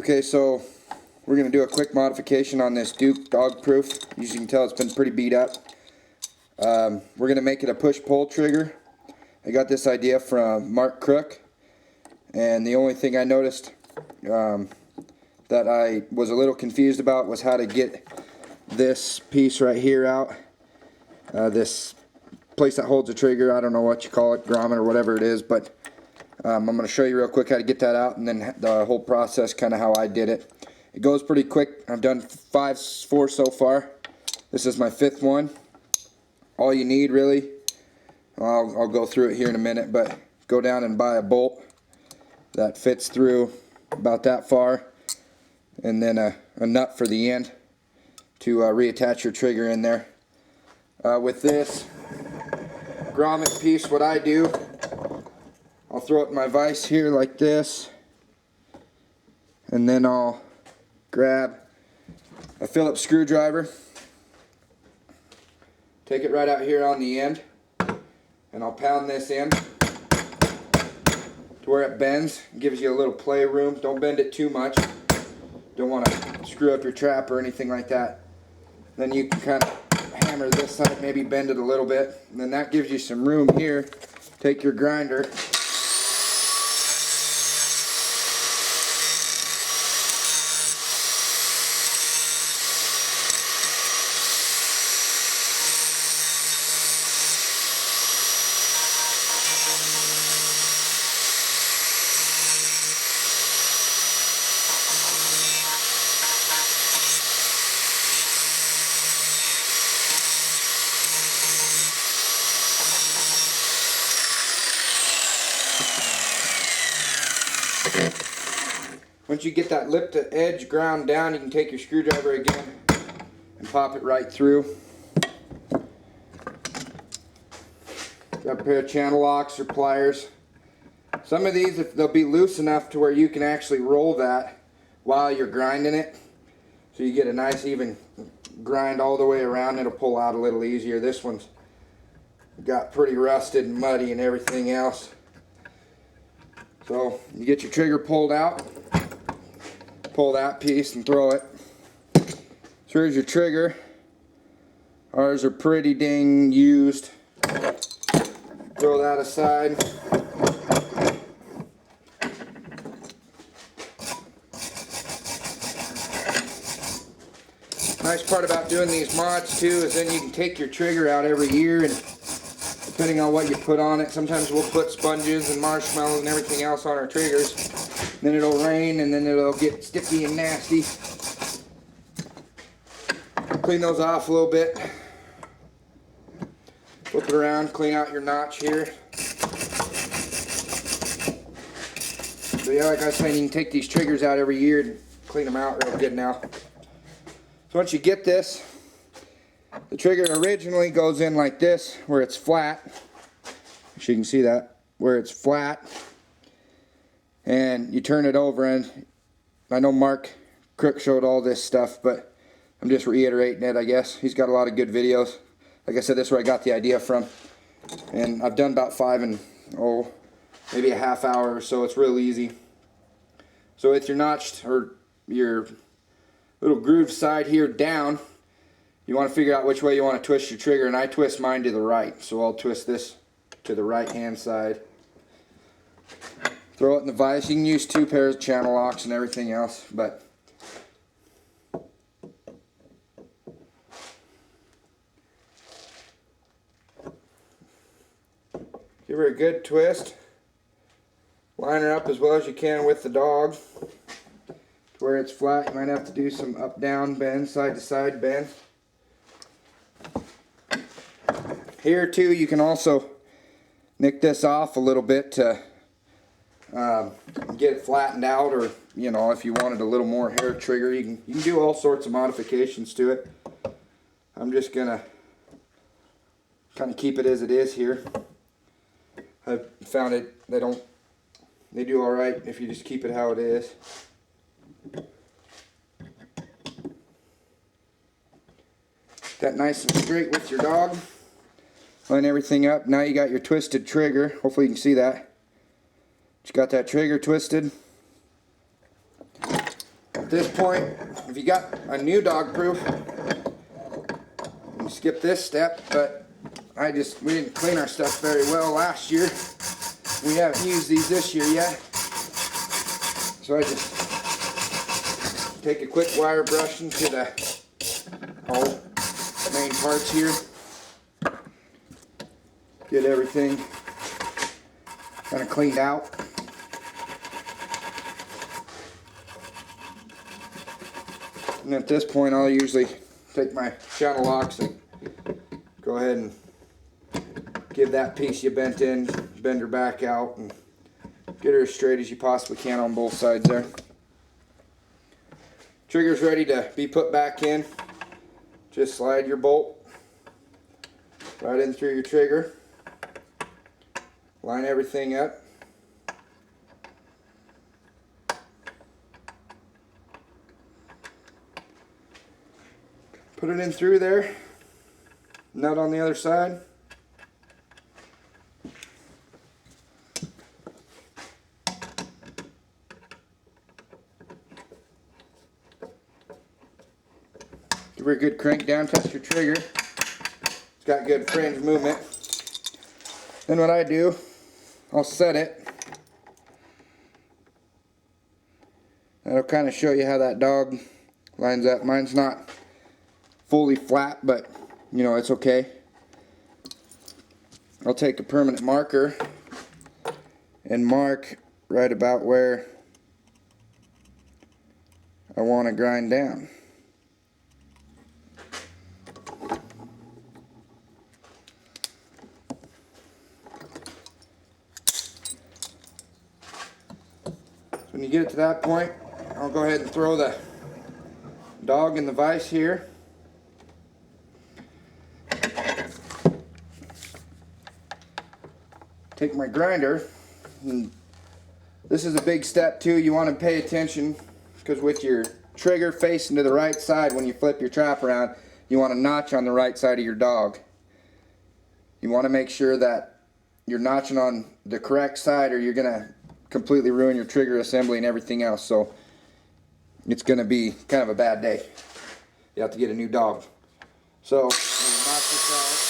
Okay, so we're going to do a quick modification on this Duke Dog Proof. As you can tell, it's been pretty beat up. We're going to make it a push-pull trigger. I got this idea from Mark Crook, and the only thing I noticed that I was a little confused about was how to get this piece right here out. This place that holds the trigger, I don't know what you call it, grommet or whatever it is, but I'm going to show you real quick how to get that out, and then the whole process, kind of how I did it. It goes pretty quick. I've done 4 so far. This is my 5th one. All you need really, I'll go through it here in a minute, but go down and buy a bolt that fits through about that far, and then a nut for the end to reattach your trigger in there. With this grommet piece, what I do, I'll throw it in my vise here like this, and then I'll grab a Phillips screwdriver, take it right out here on the end, and I'll pound this in to where it bends. It gives you a little play room. Don't bend it too much. Don't want to screw up your trap or anything like that. Then you can kind of hammer this side, maybe bend it a little bit, and then that gives you some room here. Take your grinder, once you get that lip to edge ground down, you can take your screwdriver again and pop it right through. Grab a pair of channel locks or pliers. Some of these, they'll be loose enough to where you can actually roll that while you're grinding it. So you get a nice even grind all the way around. It'll pull out a little easier. This one's got pretty rusted and muddy and everything else. So you get your trigger pulled out. Pull that piece and throw it. So here's your trigger. Ours are pretty dang used. Throw that aside. Nice part about doing these mods too is then you can take your trigger out every year, and depending on what you put on it, sometimes we'll put sponges and marshmallows and everything else on our triggers. Then it'll rain and then it'll get sticky and nasty. Clean those off a little bit. Flip it around, clean out your notch here. So yeah, like I was saying, you can take these triggers out every year and clean them out real good now. So once you get this, the trigger originally goes in like this, where it's flat. So you can see that, where it's flat. And you turn it over, and I know Mark Crook showed all this stuff, but I'm just reiterating it, I guess. He's got a lot of good videos. Like I said, this is where I got the idea from. And I've done about 5 in, maybe a half hour or so. It's real easy. So with your notched, or your little groove side here down, you want to figure out which way you want to twist your trigger, and I twist mine to the right. So I'll twist this to the right hand side. Throw it in the vise. You can use 2 pairs of channel locks and everything else, but give her a good twist. Line her up as well as you can with the dog to where it's flat. You might have to do some up-down bend, side-to-side bend. Here too, you can also nick this off a little bit to get it flattened out, or you know, if you wanted a little more hair trigger, you can do all sorts of modifications to it. I'm just gonna kind of keep it as it is here. I've found they do all right if you just keep it how it is. That nice and straight with your dog. Line everything up. Now you got your twisted trigger. Hopefully you can see that. Just got that trigger twisted. this point, if you got a new dog proof, you skip this step, but we didn't clean our stuff very well last year. We haven't used these this year yet. So I just take a quick wire brush into the main parts here. Get everything kind of cleaned out. And at this point, I'll usually take my channel locks and go ahead and give that piece you bent in, bend her back out, and get her as straight as you possibly can on both sides there. Trigger's ready to be put back in. Just slide your bolt right in through your trigger. Line everything up. Put it in through there. Nut on the other side. Give her a good crank down, test your trigger. It's got good fringe movement. Then what I do, I'll set it. That'll kind of show you how that dog lines up. Mine's not fully flat, but you know, it's okay. I'll take a permanent marker and mark right about where I want to grind down. When you get it to that point, I'll go ahead and throw the dog in the vise here. Take my grinder, and this is a big step too. You want to pay attention because with your trigger facing to the right side, when you flip your trap around, you want to notch on the right side of your dog. You want to make sure that you're notching on the correct side, or you're going to completely ruin your trigger assembly and everything else. So it's going to be kind of a bad day. You have to get a new dog. So I'm going to notch this out.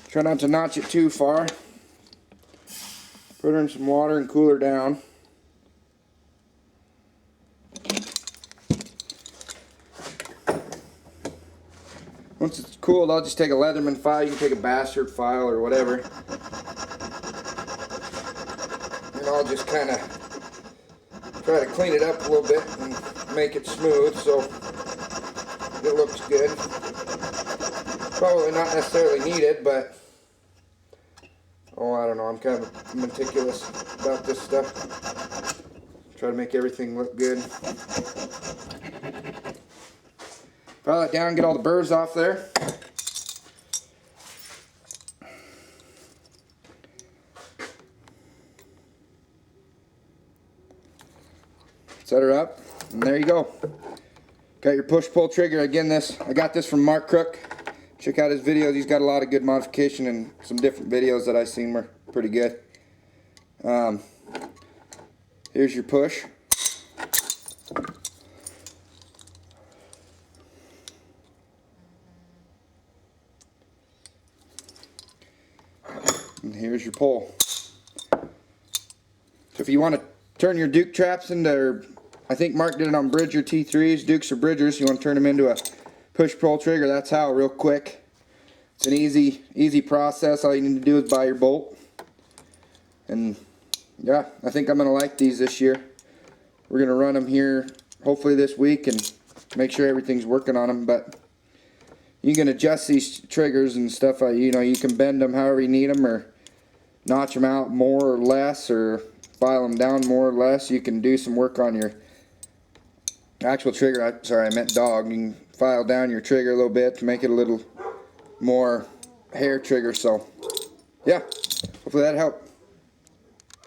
Try not to notch it too far. Put her in some water and cool her down. Once it's cooled, I'll just take a Leatherman file. You can take a Bastard file or whatever. And I'll just kind of try to clean it up a little bit and make it smooth so it looks good. Probably not necessarily needed, but I don't know, I'm kind of meticulous about this stuff. Try to make everything look good. File it down, get all the burrs off there. Set her up, and there you go. Got your push-pull trigger. Again, I got this from Mark Crook. Check out his videos. He's got a lot of good modification, and some different videos that I've seen were pretty good. Here's your push. And here's your pull. So if you want to turn your Duke traps into, I think Mark did it on Bridger T3s, Dukes or Bridgers, you want to turn them into a push-pull trigger. That's how, real quick. It's an easy process. All you need to do is buy your bolt. And yeah, I think I'm going to like these this year. We're going to run them here hopefully this week and make sure everything's working on them. But you can adjust these triggers and stuff. You know, you can bend them however you need them, or notch them out more or less, or file them down more or less. You can do some work on actual trigger, sorry, I meant dog. You can file down your trigger a little bit to make it a little more hair trigger. So, yeah, hopefully that helped.